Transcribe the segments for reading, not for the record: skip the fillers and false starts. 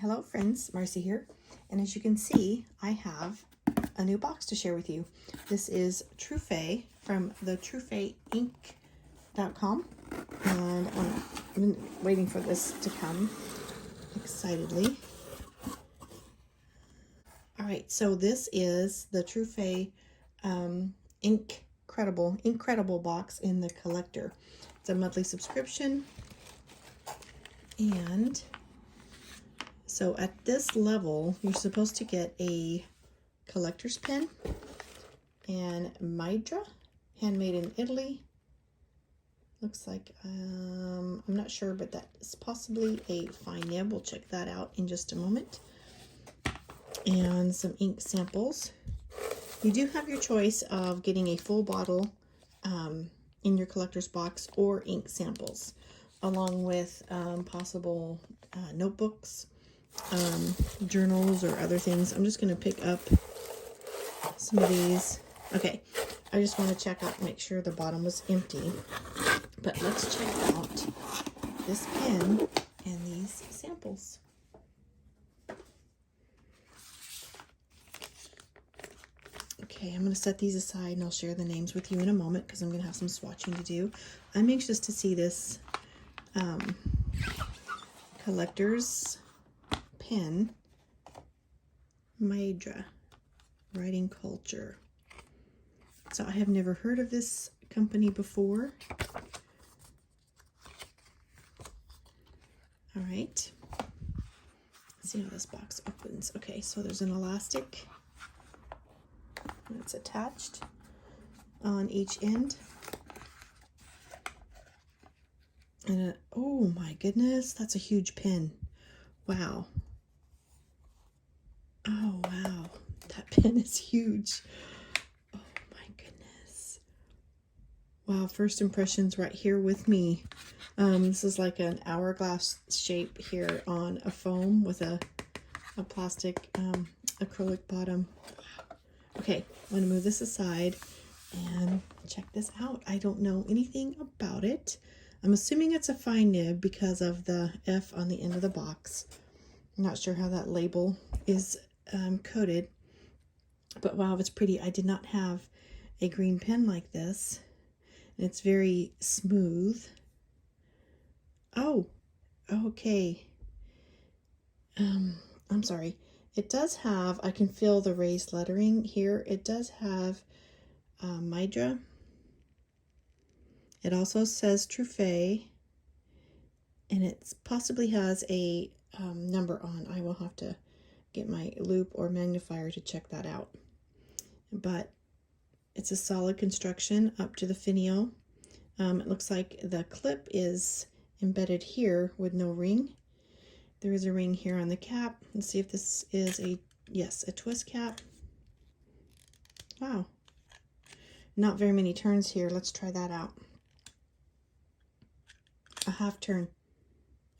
Hello friends, Marcy here, and as you can see I have a new box to share with you. This is Truphae from the TruphaeInc.com, and I've been waiting for this to come excitedly. Alright, so this is the Truphae Incredible box in the collector. It's a monthly subscription, and so at this level, you're supposed to get a collector's pen and Midra, handmade in Italy. Looks like, I'm not sure, but that is possibly a fine nib. We'll check that out in just a moment. And some ink samples. You do have your choice of getting a full bottle in your collector's box or ink samples, along with possible notebooks, journals or other things. I'm just going to pick up some of these. Okay, I just want to check out, make sure the bottom was empty. But let's check out this pen and these samples. Okay, I'm going to set these aside and I'll share the names with you in a moment because I'm going to have some swatching to do. I'm anxious to see this collector's pen, Midra, writing culture. So I have never heard of this company before. All right, let's see how this box opens. Okay, so there's an elastic that's attached on each end. And oh my goodness, that's a huge pen. Wow. Oh wow, that pen is huge. Oh my goodness. Wow, first impressions right here with me. This is like an hourglass shape here on a foam with a plastic acrylic bottom. Wow. Okay, I'm gonna move this aside and check this out. I don't know anything about it. I'm assuming it's a fine nib because of the F on the end of the box. I'm not sure how that label is coated, but wow, it's pretty. I did not have a green pen like this, and it's very smooth. Oh, okay. I'm sorry. It does have, I can feel the raised lettering here. It does have Midra. It also says Truphae, and it possibly has a number on. I will have to get my loop or magnifier to check that out. But it's a solid construction up to the finial. It looks like the clip is embedded here with no ring. There is a ring here on the cap. Let's see if this is a, yes, a twist cap. Wow. Not very many turns here. Let's try that out. A half turn.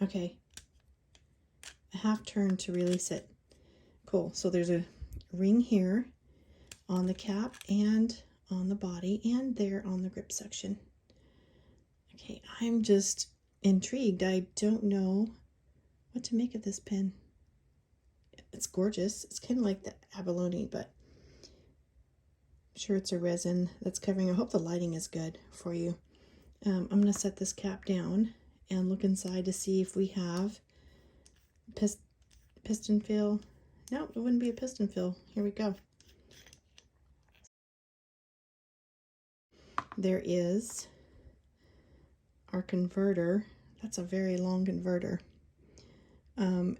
Okay. A half turn to release it. Cool. So there's a ring here on the cap and on the body and there on the grip section. Okay, I'm just intrigued. I don't know what to make of this pen. It's gorgeous. It's kind of like the abalone, but I'm sure it's a resin that's covering. I hope the lighting is good for you. I'm going to set this cap down and look inside to see if we have piston fill. No, it wouldn't be a piston fill. Here we go. There is our converter. That's a very long converter. M-A-I-O-R-A.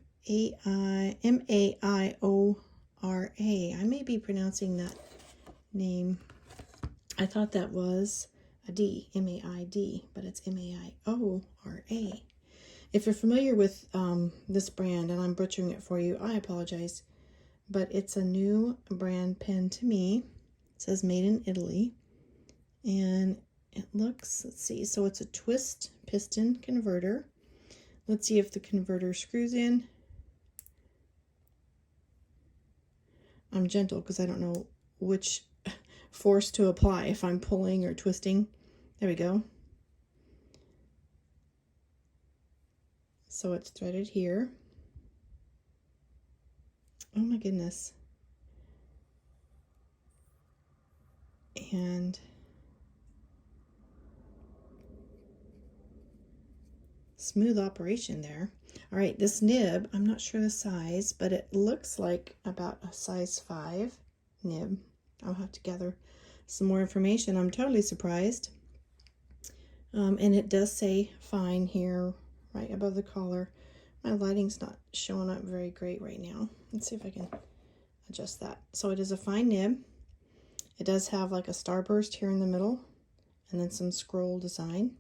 I may be pronouncing that name. I thought that was a D, M-A-I-D, but it's M-A-I-O-R-A. If you're familiar with this brand and I'm butchering it for you, I apologize. But it's a new brand pen to me. It says made in Italy. And it looks, let's see, so it's a twist piston converter. Let's see if the converter screws in. I'm gentle because I don't know which force to apply, if I'm pulling or twisting. There we go. So it's threaded here. Oh my goodness. And smooth operation there. All right, this nib, I'm not sure the size, but it looks like about a size 5 nib. I'll have to gather some more information. I'm totally surprised. And it does say fine here, right above the collar. My lighting's not showing up very great right now. Let's see if I can adjust that. So it is a fine nib. It does have like a starburst here in the middle, and then some scroll design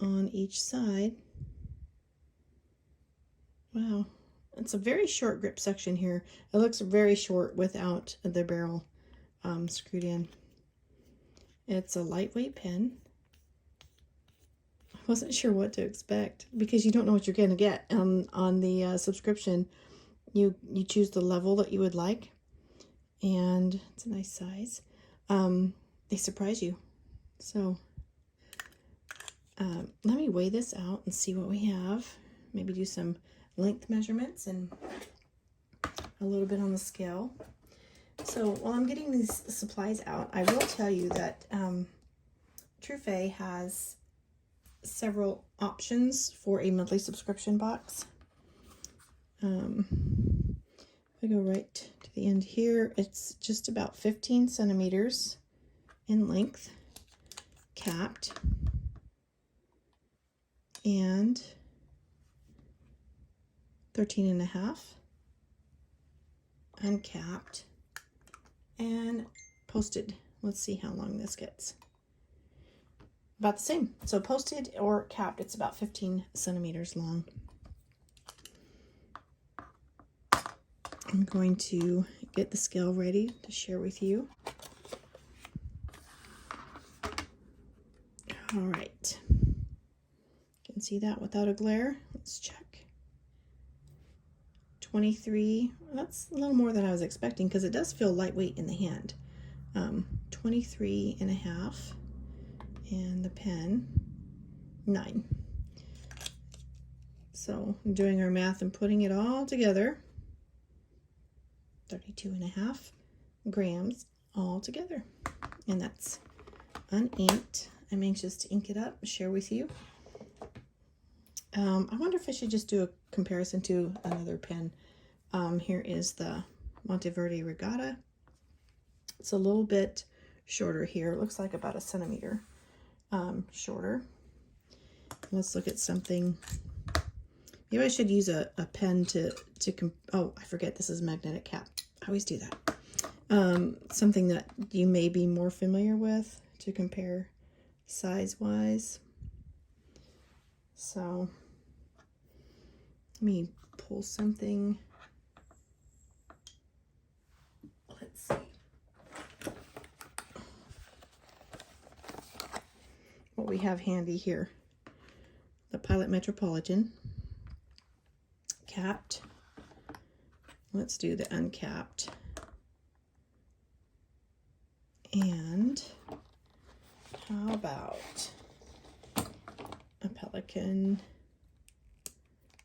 on each side. Wow, it's a very short grip section here. It looks very short without the barrel screwed in. It's a lightweight pen. I wasn't sure what to expect because you don't know what you're going to get. On the subscription, you choose the level that you would like, and it's a nice size. They surprise you. So let me weigh this out and see what we have. Maybe do some length measurements and a little bit on the scale. So while I'm getting these supplies out, I will tell you that Truphae has several options for a monthly subscription box. If I go right to the end here, it's just about 15 centimeters in length, capped, and 13.5 uncapped, and posted. Let's see how long this gets. About the same. So posted or capped, it's about 15 centimeters long. I'm going to get the scale ready to share with you. All right. You can see that without a glare. Let's check. 23, that's a little more than I was expecting because it does feel lightweight in the hand. 23.5, and the pen, 9. So I'm doing our math and putting it all together. 32.5 grams all together. And that's uninked. I'm anxious to ink it up and share with you. I wonder if I should just do a comparison to another pen. Here is the Monteverde Regatta. It's a little bit shorter here. It looks like about a centimeter shorter. Let's look at something. Maybe I should use a pen to oh, I forget this is magnetic cap. I always do that. Something that you may be more familiar with to compare size-wise. So let me pull something. Let's see. What we have handy here. The Pilot Metropolitan. Capped. Let's do the uncapped. And how about a Pelican,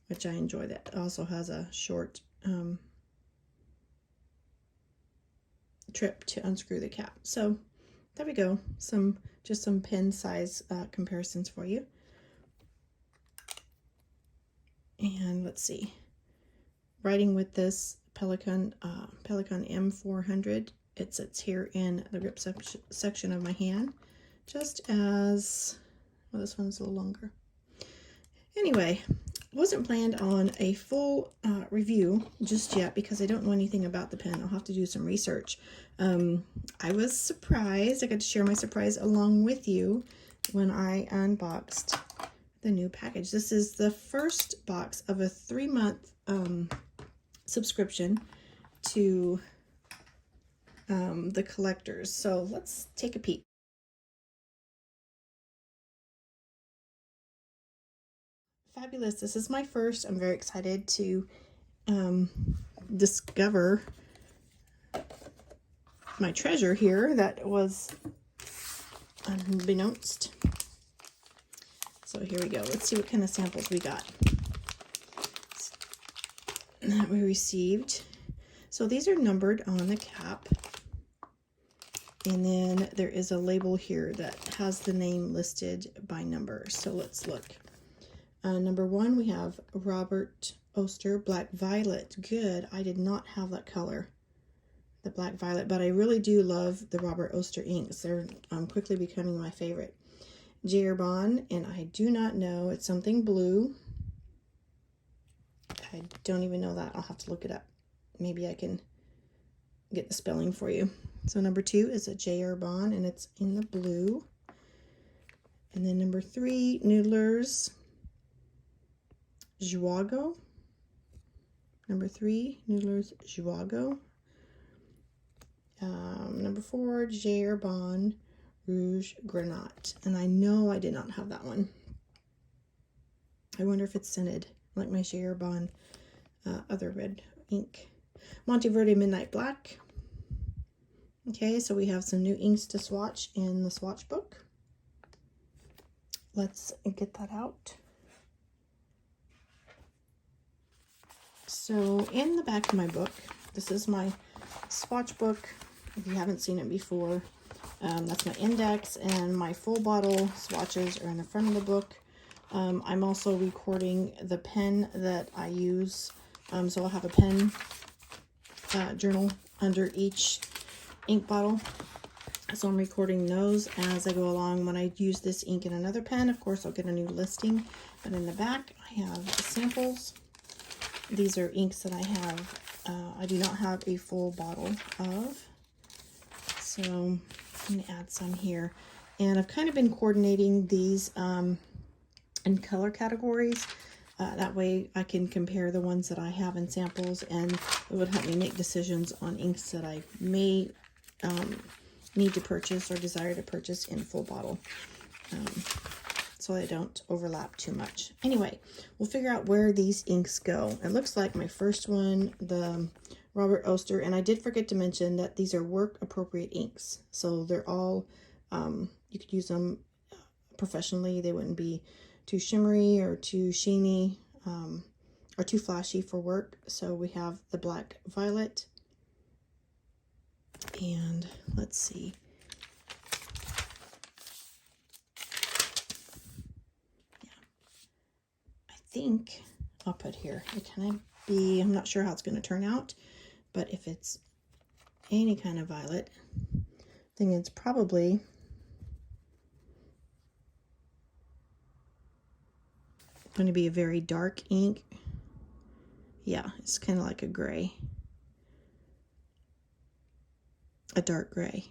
which I enjoy, that also has a short trip to unscrew the cap. So there we go. Just some pen size comparisons for you. And let's see. Writing with this Pelican M400, it sits here in the grip section of my hand, just as, well, this one's a little longer. Anyway, wasn't planned on a full review just yet because I don't know anything about the pen. I'll have to do some research. I was surprised. I got to share my surprise along with you when I unboxed the new package. This is the first box of a 3-month subscription to the collectors. So let's take a peek. Fabulous. This is my first. I'm very excited to discover my treasure here that was unbeknownst. So here we go. Let's see what kind of samples we got. that we received. So these are numbered on the cap. And then there is a label here that has the name listed by number. So let's look. Number 1, we have Robert Oster Black Violet. Good. I did not have that color, the Black Violet, but I really do love the Robert Oster inks. They're quickly becoming my favorite. Jariban, and I do not know. It's something blue. I don't even know that. I'll have to look it up. Maybe I can get the spelling for you. So number 2 is a Jariban, and it's in the blue. And then number 3, Noodler's Juago. Number 3, Noodler's Juago. Number 4, Jariban Rouge Granat. And I know I did not have that one. I wonder if it's scented like my Jariban other red ink. Monteverde Midnight Black. Okay, so we have some new inks to swatch in the Swatch Book. Let's get that out. So in the back of my book, this is my Swatch Book. If you haven't seen it before, that's my index, and my full bottle swatches are in the front of the book. I'm also recording the pen that I use. So I'll have a pen journal under each ink bottle. So I'm recording those as I go along. When I use this ink in another pen, of course, I'll get a new listing. But in the back, I have the samples. These are inks that I have. I do not have a full bottle of. So I'm going to add some here. And I've kind of been coordinating these in color categories. That way I can compare the ones that I have in samples, and it would help me make decisions on inks that I may need to purchase or desire to purchase in full bottle, so they don't overlap too much. Anyway, we'll figure out where these inks go. It looks like my first one, the Robert Oster, and I did forget to mention that these are work appropriate inks. So they're all, you could use them professionally. They wouldn't be too shimmery or too sheeny or too flashy for work. So we have the Black Violet, and let's see. Yeah, I think I'll put here. It can be, I'm not sure how it's going to turn out, but if it's any kind of violet, I think it's probably going to be a very dark ink. Yeah, it's kind of like a gray, a dark gray.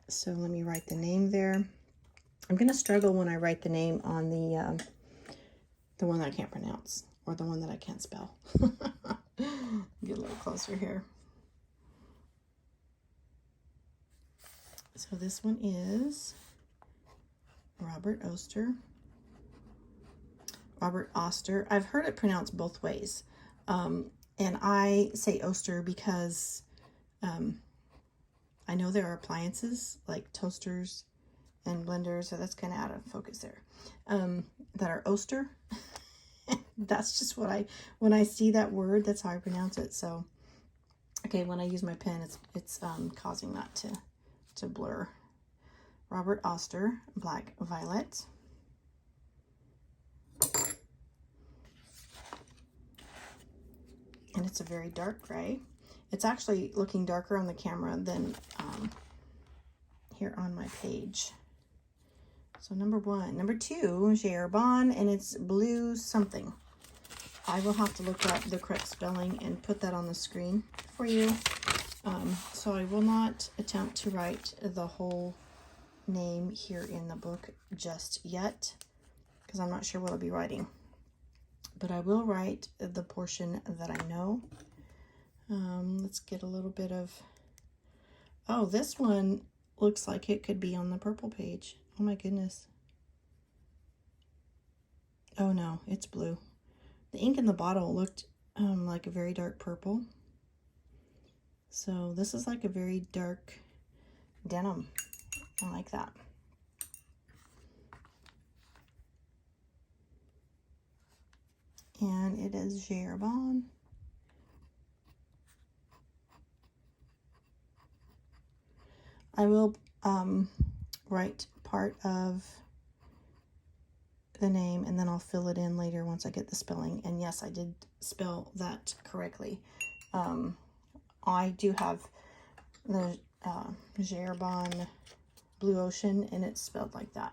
So let me write the name there. I'm going to struggle when I write the name on the one that I can't pronounce, or the one that I can't spell. Get a little closer here. So this one is Robert Oster. Robert Oster. I've heard it pronounced both ways. And I say Oster because I know there are appliances like toasters and blenders, so that's kind of out of focus there, that are Oster. That's just what when I see that word, that's how I pronounce it. So, okay, when I use my pen, it's causing that to blur. Robert Oster, Black Violet. And it's a very dark gray. It's actually looking darker on the camera than here on my page. So number 1. Number 2, Jariban, and it's blue something. I will have to look up the correct spelling and put that on the screen for you. So I will not attempt to write the whole name here in the book just yet, because I'm not sure what I'll be writing. But I will write the portion that I know. Let's get a little bit of... Oh, this one looks like it could be on the purple page. Oh my goodness. Oh no, it's blue. The ink in the bottle looked like a very dark purple. So this is like a very dark denim. I like that. and it is Jariban. I will write part of the name and then I'll fill it in later once I get the spelling. And yes, I did spell that correctly. I do have the Jariban Blue Ocean, and it's spelled like that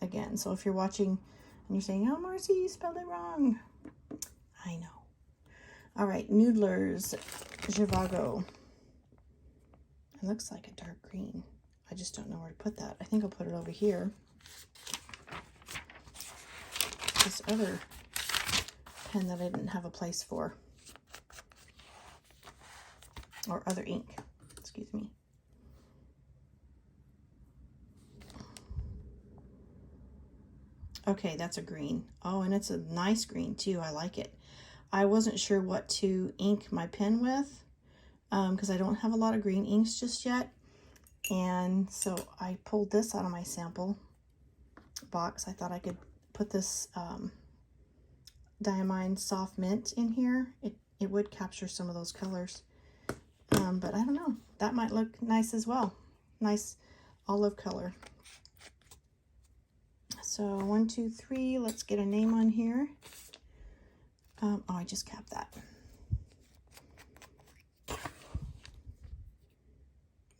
again. So if you're watching and you're saying, oh, Marcy, you spelled it wrong, I know. All right, Noodlers Zhivago. It looks like a dark green. I just don't know where to put that. I think I'll put it over here. This other pen that I didn't have a place for. Or other ink, excuse me. Okay, that's a green. Oh, and it's a nice green too. I like it. I wasn't sure what to ink my pen with because I don't have a lot of green inks just yet. And so I pulled this out of my sample box. I thought I could put this Diamine Soft Mint in here. It would capture some of those colors. But I don't know. That might look nice as well. Nice olive color. So 1, 2, 3. Let's get a name on here. Oh, I just capped that.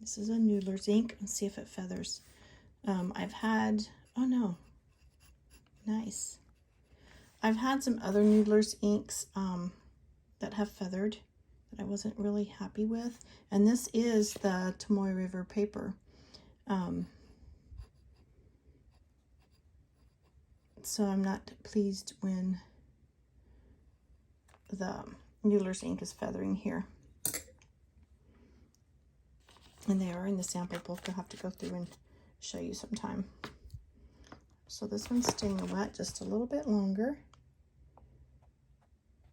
This is a Noodler's ink. Let's see if it feathers. I've had, oh no, nice. I've had some other Noodler's inks that have feathered that I wasn't really happy with. And this is the Tomoe River paper. So I'm not pleased when the Noodler's ink is feathering here. And they are in the sample book. I'll have to go through and show you sometime. So this one's staying wet just a little bit longer.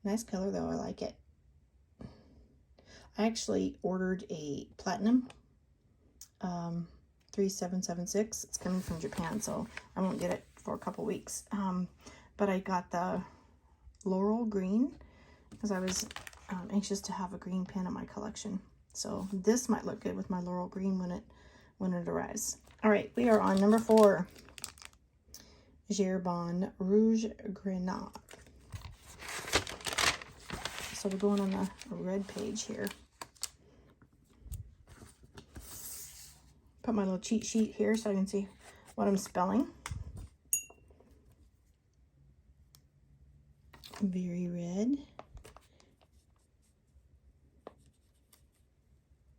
Nice color though, I like it. I actually ordered a platinum 3776. It's coming from Japan, so I won't get it for a couple weeks. But I got the Laurel Green because I was anxious to have a green pen in my collection. So this might look good with my Laurel Green when it arrives. All right, we are on number 4. Jariban Rouge Grenade. So we're going on the red page here. Put my little cheat sheet here so I can see what I'm spelling. Very red.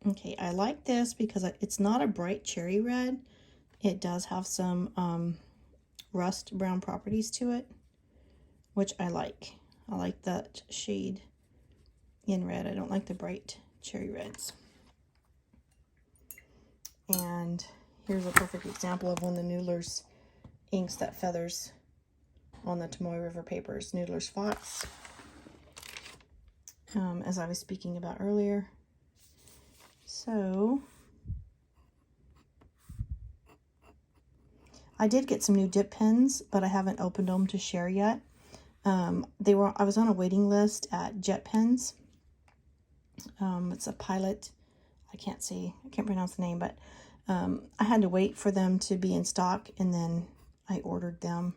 Okay, I like this because it's not a bright cherry red. It does have some rust brown properties to it, which I like. I like that shade in red. I don't like the bright cherry reds. And here's a perfect example of one of the Noodler's inks that feathers on the Tomoe River papers. Noodler's Fox, as I was speaking about earlier. So I did get some new dip pens, but I haven't opened them to share yet. I was on a waiting list at Jet Pens. It's a Pilot. I can't pronounce the name, but I had to wait for them to be in stock, and then I ordered them,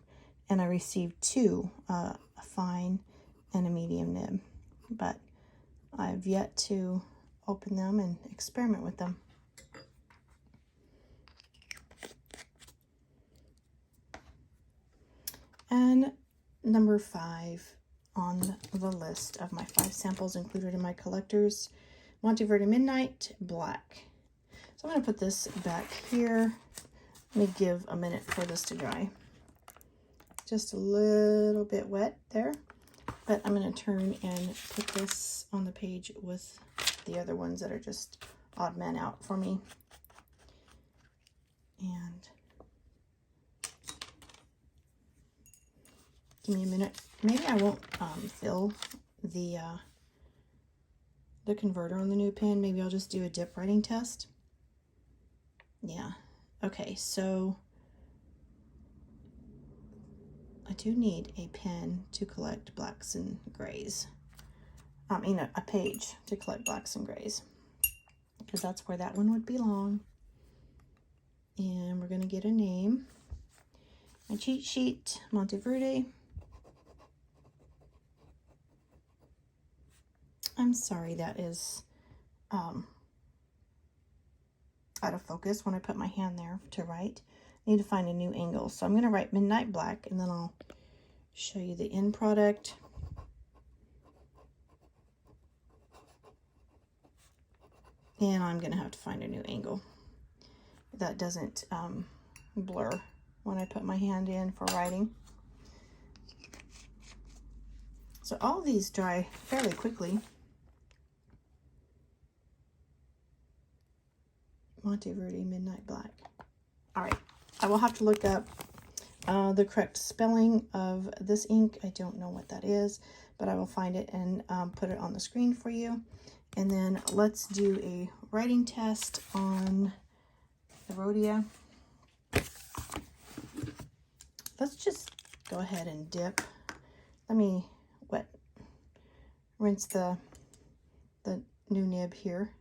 and I received 2, a fine and a medium nib, but I've yet to open them and experiment with them. And number 5 on the list of my 5 samples included in my collectors, Monteverde Midnight Black. So I'm going to put this back here. Let me give a minute for this to dry. Just a little bit wet there, but I'm going to turn and put this on the page with the other ones that are just odd man out for me. And give me a minute. Maybe I won't fill the converter on the new pen. Maybe I'll just do a dip writing test. Yeah. Okay, so I do need a pen to collect blacks and grays. I mean, a page to collect blacks and grays, because that's where that one would belong. And we're going to get a name. My cheat sheet, Monteverde. I'm sorry, that is out of focus when I put my hand there to write. I need to find a new angle. So I'm going to write Midnight Black, and then I'll show you the end product. And I'm going to have to find a new angle that doesn't blur when I put my hand in for writing. So all of these dry fairly quickly. Monteverde Midnight Black. All right, I will have to look up the correct spelling of this ink. I don't know what that is, but I will find it and put it on the screen for you. And then let's do a writing test on the Rhodia. Let's just go ahead and dip. Let me rinse the new nib here.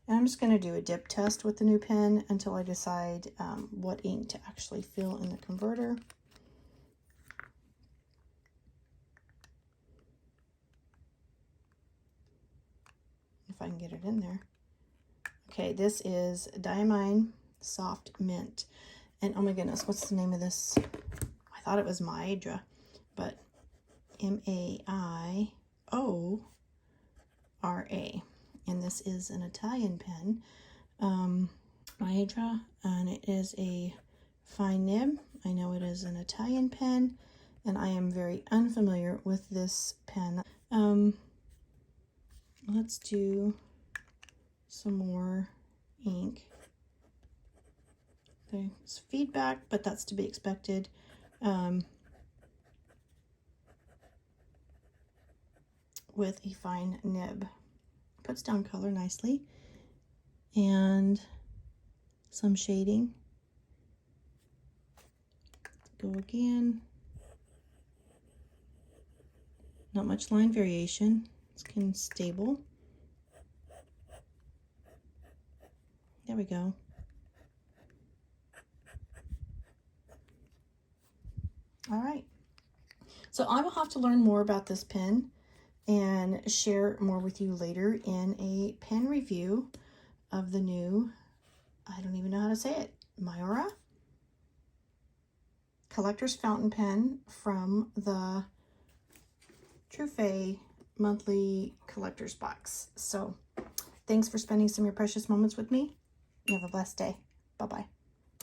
And I'm just going to do a dip test with the new pen until I decide what ink to actually fill in the converter. If I can get it in there. Okay, this is Diamine Soft Mint. And oh my goodness, what's the name of this? I thought it was Maedra, but M-A-I-O-R-A. And this is an Italian pen, Maedra, and it is a fine nib. I know it is an Italian pen, and I am very unfamiliar with this pen. Let's do some more ink. There's feedback, but that's to be expected. With a fine nib. Puts down color nicely. And some shading. Go again. Not much line variation. It's kind of stable. There we go. All right. So I will have to learn more about this pen and share more with you later in a pen review of the new, I don't even know how to say it, Mayora Collector's Fountain Pen from the Truphae monthly collector's box. So thanks for spending some of your precious moments with me. You have a blessed day. Bye-bye.